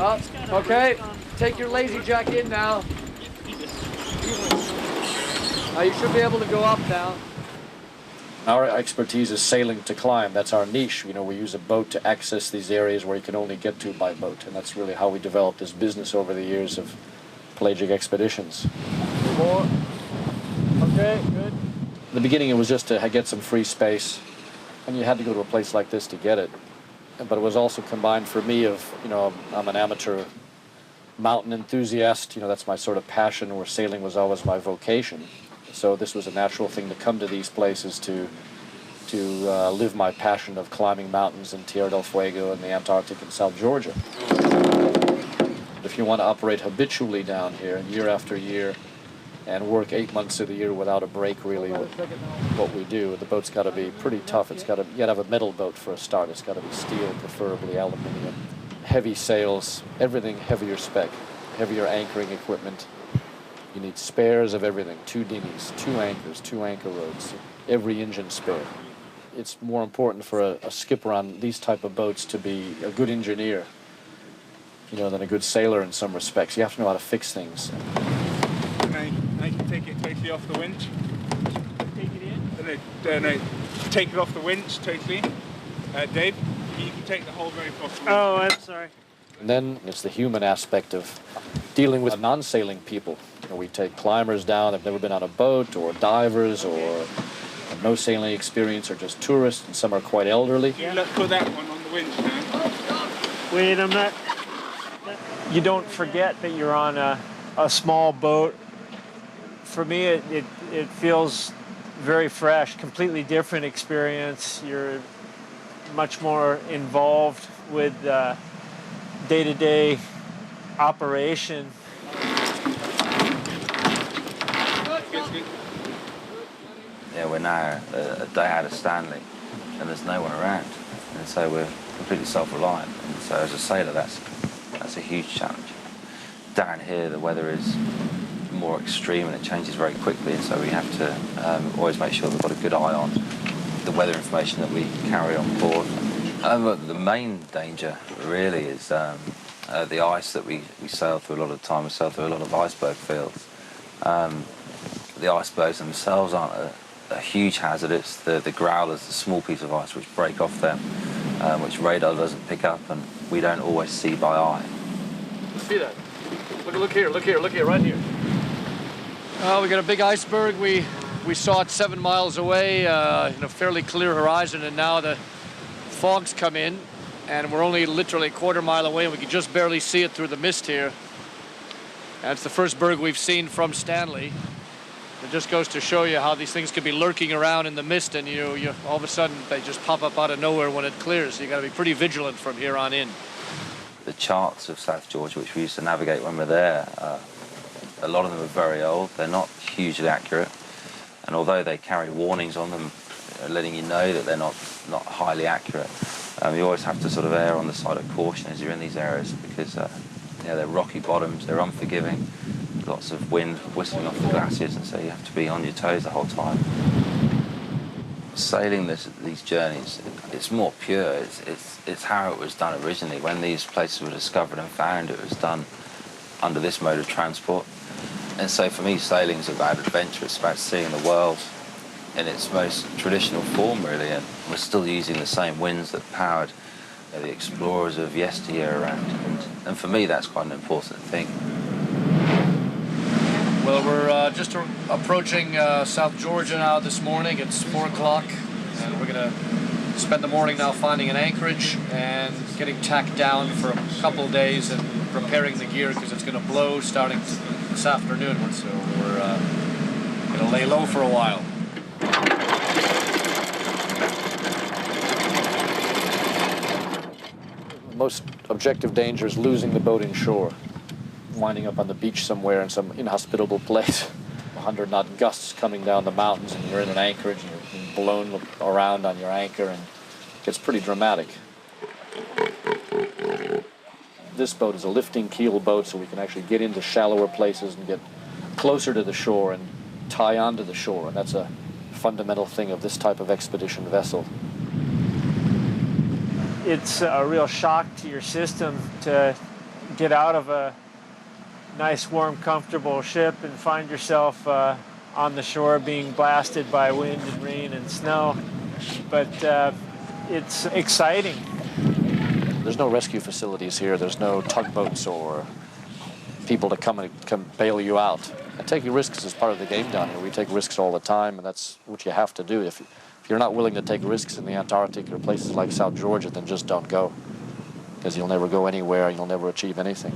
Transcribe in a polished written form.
Oh, okay, take your lazy jack in now. Now you should be able to go up now. Our expertise is sailing to climb. That's our niche. You know, we use a boat to access these areas where you can only get to by boat, and that's really how we developed this business over the years of pelagic expeditions. More. Okay, good. In the beginning, it was just to get some free space, and you had to go to a place like this to get it. But it was also combined for me of, you know, I'm an amateur mountain enthusiast. You know, that's my sort of passion, where sailing was always my vocation. So this was a natural thing to come to these places to live my passion of climbing mountains in Tierra del Fuego and the Antarctic and South Georgia. If you want to operate habitually down here year after year and work 8 months of the year without a break, really, what we do, the boat's got to be pretty tough. You got to have a metal boat for a start. It's got to be steel, preferably aluminium. Heavy sails, everything heavier spec, heavier anchoring equipment. You need spares of everything, 2 dinghies, 2 anchors, 2 anchor rods, every engine spare. It's more important for a skipper on these type of boats to be a good engineer, you know, than a good sailor in some respects. You have to know how to fix things. I can take it totally off the winch. Take it in? No, take it off the winch totally. Dave, you can take the whole rope off the winch. Oh, I'm sorry. And then it's the human aspect of dealing with non-sailing people. You know, we take climbers down that've never been on a boat, or divers, or have no sailing experience, or just tourists, and some are quite elderly. You put that one on the winch now. Wait, I'm not... You don't forget that you're on a small boat. For me, it feels very fresh, completely different experience. You're much more involved with day-to-day operation. Yeah, we're now a day out of Stanley, and there's no one around, and so we're completely self-reliant. And so, as a sailor, that's a huge challenge. Down here, the weather is more extreme and it changes very quickly, and so we have to always make sure we've got a good eye on the weather information that we carry on board. The main danger really is the ice that we sail through a lot of the time. We sail through a lot of iceberg fields. The icebergs themselves aren't a huge hazard. It's the growlers, the small piece of ice which break off them, which radar doesn't pick up and we don't always see by eye. See that? Look here, right here. We got a big iceberg. We saw it 7 miles away in a fairly clear horizon, and now the fog's come in, and we're only literally a quarter mile away, and we can just barely see it through the mist here. And it's the first berg we've seen from Stanley. It just goes to show you how these things could be lurking around in the mist, and you all of a sudden they just pop up out of nowhere when it clears. So you got to be pretty vigilant from here on in. The charts of South Georgia, which we used to navigate when we're there, a lot of them are very old. They're not hugely accurate, and although they carry warnings on them, letting you know that they're not highly accurate, you always have to sort of err on the side of caution as you're in these areas, because they're rocky bottoms, they're unforgiving, lots of wind whistling off the glaciers, and so you have to be on your toes the whole time. Sailing these journeys, it's more pure. It's how it was done originally. When these places were discovered and found, it was done under this mode of transport. And so for me, sailing is about adventure. It's about seeing the world in its most traditional form, really. And we're still using the same winds that powered the explorers of yesteryear around. And for me, that's quite an important thing. Well, we're just approaching South Georgia now this morning. It's 4 o'clock, and we're going to spend the morning now finding an anchorage and getting tacked down for a couple days and preparing the gear, because it's going to blow starting this afternoon. So we're going to lay low for a while. The most objective danger is losing the boat inshore, winding up on the beach somewhere in some inhospitable place. 100-knot gusts coming down the mountains, and you're in an anchorage and you're being blown around on your anchor, and it gets pretty dramatic. This boat is a lifting keel boat, so we can actually get into shallower places and get closer to the shore and tie onto the shore, and that's a fundamental thing of this type of expedition vessel. It's a real shock to your system to get out of a nice, warm, comfortable ship and find yourself on the shore being blasted by wind and rain and snow. But it's exciting. There's no rescue facilities here. There's no tugboats or people to come bail you out. And taking risks is part of the game down here. We take risks all the time, and that's what you have to do. If you're not willing to take risks in the Antarctic or places like South Georgia, then just don't go, because you'll never go anywhere and you'll never achieve anything.